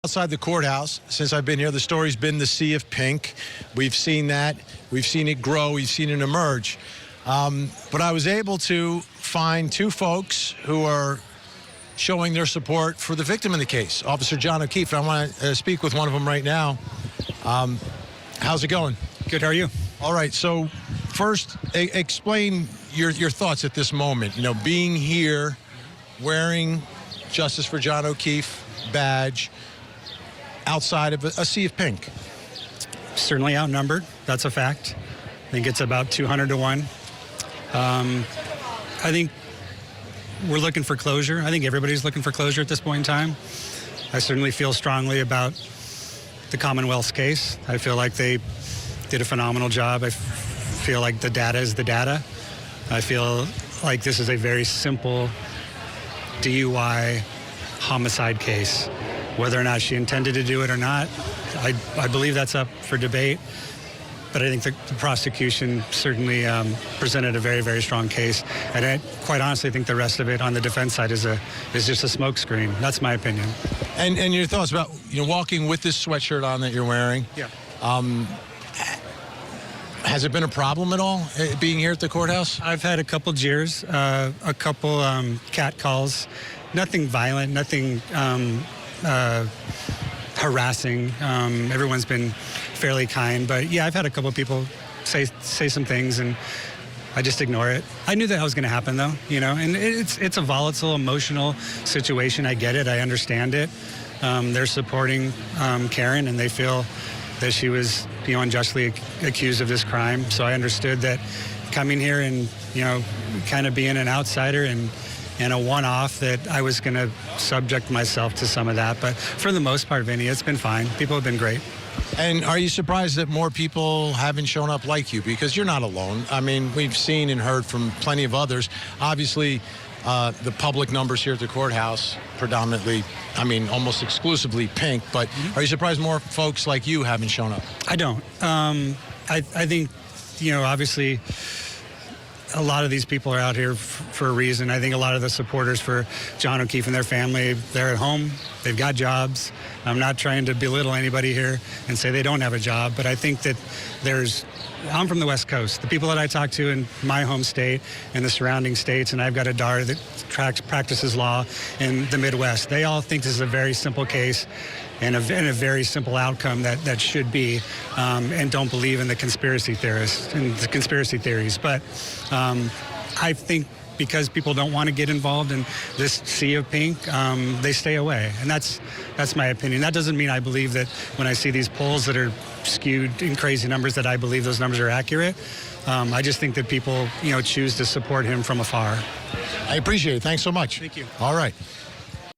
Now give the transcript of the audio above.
Outside the courthouse, since I've been here, the story's been the sea of pink. We've seen that. We've seen it grow. We've seen it emerge. But I was able to find two folks who are showing their support for the victim in the case, Officer John O'Keefe. I want to speak with one of them right now. How's it going? Good. How are you? All right. So first, explain your thoughts at this moment. You know, being here, wearing Justice for John O'Keefe badge, outside of a sea of pink. Certainly outnumbered. That's a fact. I think it's about 200 to 1. I think we're looking for closure. I think everybody's looking for closure at this point in time. I certainly feel strongly about the Commonwealth's case. I feel like they did a phenomenal job. I feel like the data is the data. I feel like this is a very simple DUI homicide case. Whether or not she intended to do it or not, I believe that's up for debate. But I think the prosecution certainly presented a very, very strong case. And I quite honestly think the rest of it on the defense side is just a smokescreen. That's my opinion. And your thoughts about, you know, walking with this sweatshirt on that you're wearing? Yeah. Has it been a problem at all, being here at the courthouse? I've had a couple jeers, a couple cat calls. Nothing violent, nothing harassing. Everyone's been fairly kind, but yeah, I've had a couple of people say some things, and I just ignore it. I knew that was going to happen, though, you know, and it's a volatile, emotional situation. I get it. I understand it. They're supporting Karen, and they feel that she was, you know, unjustly accused of this crime. So I understood that coming here and, you know, kind of being an outsider and a one-off, that I was going to subject myself to some of that. But for the most part, Vinny, it's been fine. People have been great. And are you surprised that more people haven't shown up like you? Because you're not alone. I mean, we've seen and heard from plenty of others. Obviously, the public numbers here at the courthouse, predominantly, I mean, almost exclusively pink. But are you surprised more folks like you haven't shown up? I don't. I think, you know, obviously, a lot of these people are out here for a reason. I think a lot of the supporters for John O'Keefe and their family, they're at home, they've got jobs. I'm not trying to belittle anybody here and say they don't have a job, but I think that I'm from the West Coast. The people that I talk to in my home state and the surrounding states, and I've got a daughter that practices law in the Midwest, they all think this is a very simple case and a very simple outcome that should be, and don't believe in the conspiracy theorists and the conspiracy theories. But I think because people don't want to get involved in this sea of pink, they stay away, and that's my opinion. That doesn't mean I believe that when I see these polls that are skewed in crazy numbers that I believe those numbers are accurate. I just think that people, you know, choose to support him from afar. I appreciate it. Thanks so much. Thank you. All right.